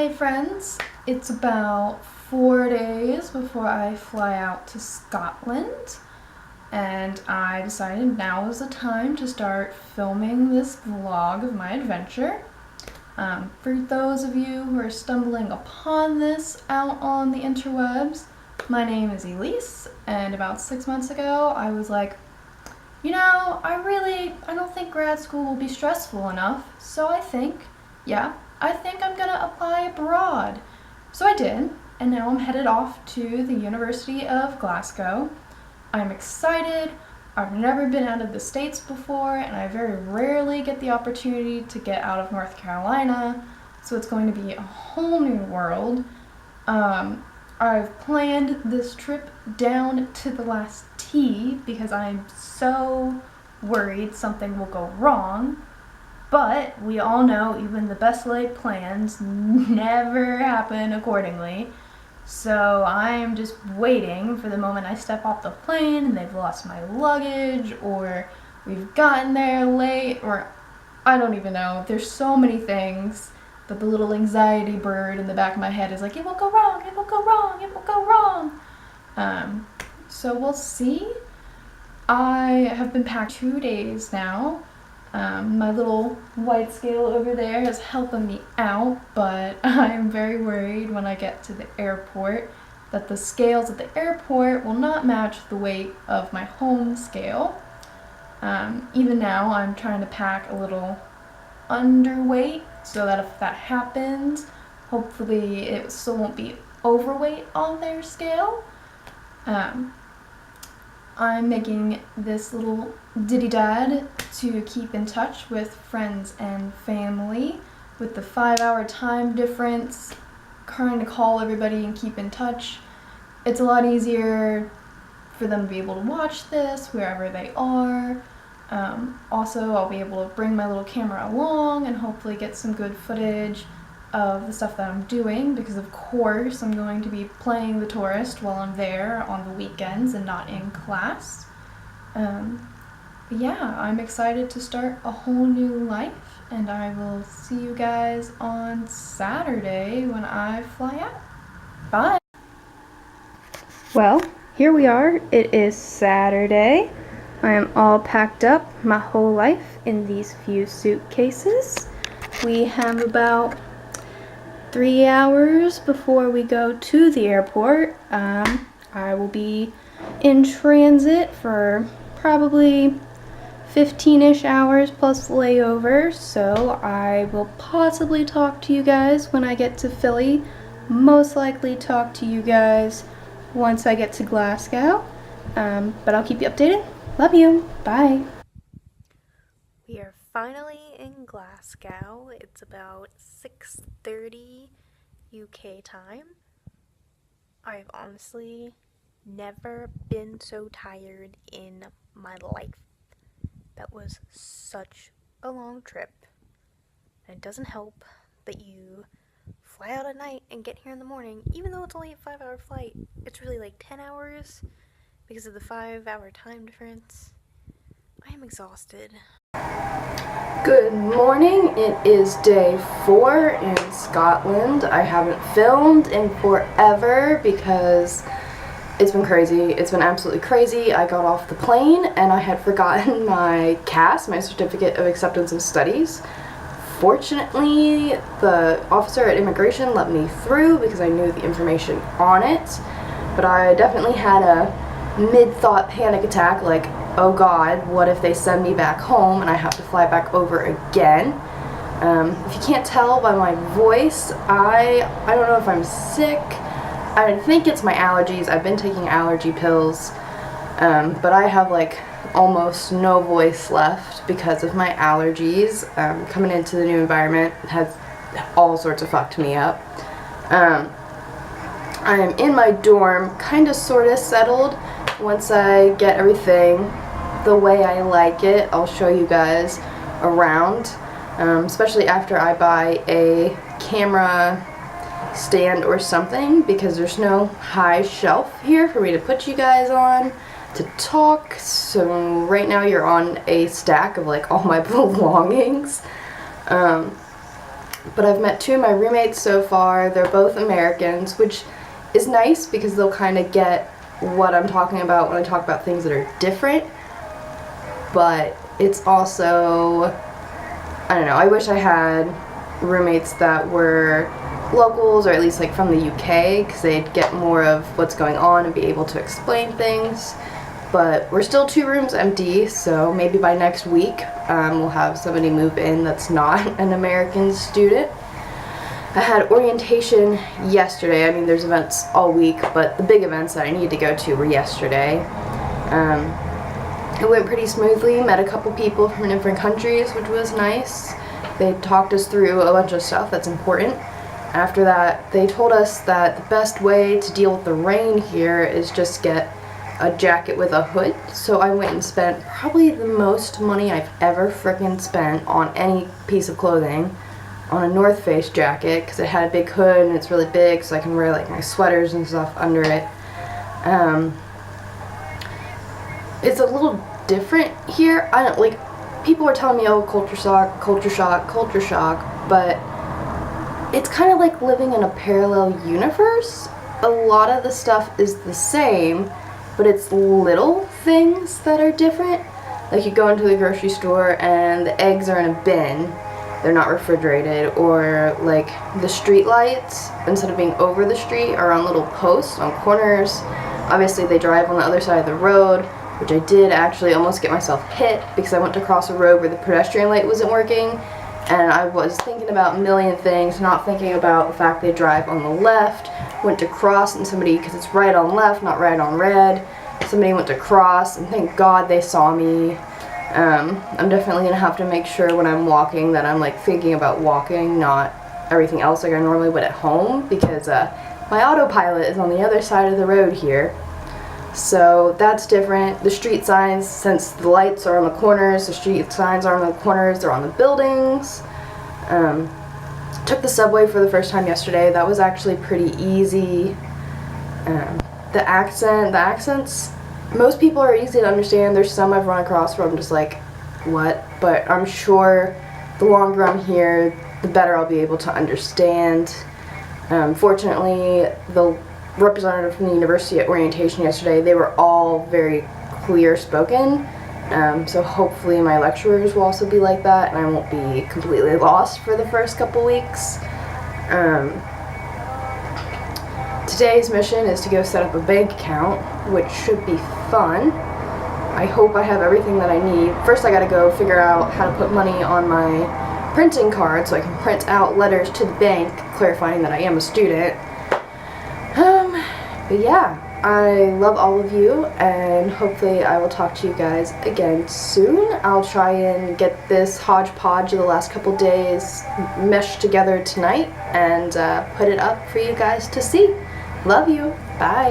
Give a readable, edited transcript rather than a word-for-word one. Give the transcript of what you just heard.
Hey friends, it's about 4 days before I fly out to Scotland, and I decided now is the time to start filming this vlog of my adventure. For those of you who are stumbling upon this out on the interwebs, my name is Elise, and about 6 months ago I was like, I don't think grad school will be stressful enough, so I think I'm gonna apply abroad. So I did, and now I'm headed off to the University of Glasgow. I'm excited. I've never been out of the States before, and I very rarely get the opportunity to get out of North Carolina, so it's going to be a whole new world. I've planned this trip down to the last T because I'm so worried something will go wrong. But we all know even the best laid plans never happen accordingly. So I'm just waiting for the moment I step off the plane and they've lost my luggage, or we've gotten there late, or I don't even know. There's so many things that the little anxiety bird in the back of my head is like, it will go wrong, it will go wrong, it will go wrong. So we'll see. I have been packed 2 days now. My little white scale over there is helping me out, but I'm very worried when I get to the airport that the scales at the airport will not match the weight of my home scale. Even now I'm trying to pack a little underweight so that if that happens, hopefully it still won't be overweight on their scale. I'm making this little ditty dad to keep in touch with friends and family. With the 5-hour time difference, trying to call everybody and keep in touch, it's a lot easier for them to be able to watch this wherever they are. Also, I'll be able to bring my little camera along and hopefully get some good footage of the stuff that I'm doing, because of course I'm going to be playing the tourist while I'm there on the weekends and not in class. Yeah, I'm excited to start a whole new life, and I will see you guys on Saturday when I fly out. Bye! Well, here we are. It is Saturday. I am all packed up, my whole life, in these few suitcases. We have about 3 hours before we go to the airport. I will be in transit for probably 15-ish hours plus layover, so I will possibly talk to you guys when I get to Philly. Most likely talk to you guys once I get to Glasgow, but I'll keep you updated. Love you. Bye. We are finally in Glasgow. It's about 6:30 UK time. I've honestly never been so tired in my life. That was such a long trip. And it doesn't help that you fly out at night and get here in the morning, even though it's only a 5-hour flight. It's really like 10 hours because of the 5-hour time difference. I am exhausted. Good morning. It is day 4 in Scotland. I haven't filmed in forever because it's been crazy. It's been absolutely crazy. I got off the plane and I had forgotten my CAS, my Certificate of Acceptance of Studies. Fortunately, the officer at immigration let me through because I knew the information on it, but I definitely had a mid-thought panic attack, like, oh god, what if they send me back home and I have to fly back over again? If you can't tell by my voice, I don't know if I'm sick. I think it's my allergies. I've been taking allergy pills, but I have like almost no voice left because of my allergies. Coming into the new environment has all sorts of fucked me up. I am in my dorm, kind of sort of settled. Once I get everything the way I like it, I'll show you guys around, especially after I buy a camera stand or something, because there's no high shelf here for me to put you guys on to talk. So right now you're on a stack of like all my belongings. But I've met 2 of my roommates so far. They're both Americans, which is nice because they'll kind of get what I'm talking about when I talk about things that are different. But it's also, I don't know, I wish I had roommates that were locals, or at least like from the UK, because they'd get more of what's going on and be able to explain things. But we're still 2 rooms empty, so maybe by next week we'll have somebody move in that's not an American student. I had orientation yesterday. I mean, there's events all week, but the big events that I needed to go to were yesterday. It went pretty smoothly. Met a couple people from different countries, which was nice. They talked us through a bunch of stuff that's important. After that, they told us that the best way to deal with the rain here is just get a jacket with a hood. So I went and spent probably the most money I've ever frickin' spent on any piece of clothing on a North Face jacket, because it had a big hood and it's really big, so I can wear like my sweaters and stuff under it. It's a little different here. I don't, like, people are telling me, oh, culture shock, culture shock, culture shock, but it's kind of like living in a parallel universe. A lot of the stuff is the same, but it's little things that are different. Like, you go into the grocery store and the eggs are in a bin, they're not refrigerated, or like the street lights, instead of being over the street, are on little posts on corners. Obviously they drive on the other side of the road, which I did actually almost get myself hit because I went to cross a road where the pedestrian light wasn't working, and I was thinking about a million things, not thinking about the fact they drive on the left. Went to cross and somebody, because it's right on left, not right on red, somebody went to cross, and thank God they saw me. I'm definitely going to have to make sure when I'm walking that I'm like thinking about walking, not everything else like I normally would at home, because my autopilot is on the other side of the road here. So that's different. The street signs, since the lights are on the corners, the street signs are on the corners, they're on the buildings. Took the subway for the first time yesterday. That was actually pretty easy. The accents, most people are easy to understand. There's some I've run across where I'm just like, what? But I'm sure the longer I'm here, the better I'll be able to understand. Fortunately, the representative from the university at orientation yesterday, they were all very clear spoken. So hopefully my lecturers will also be like that, and I won't be completely lost for the first couple weeks. Today's mission is to go set up a bank account, which should be fun. I hope I have everything that I need. First I gotta go figure out how to put money on my printing card so I can print out letters to the bank clarifying that I am a student. But yeah, I love all of you, and hopefully I will talk to you guys again soon. I'll try and get this hodgepodge of the last couple days meshed together tonight and put it up for you guys to see. Love you. Bye.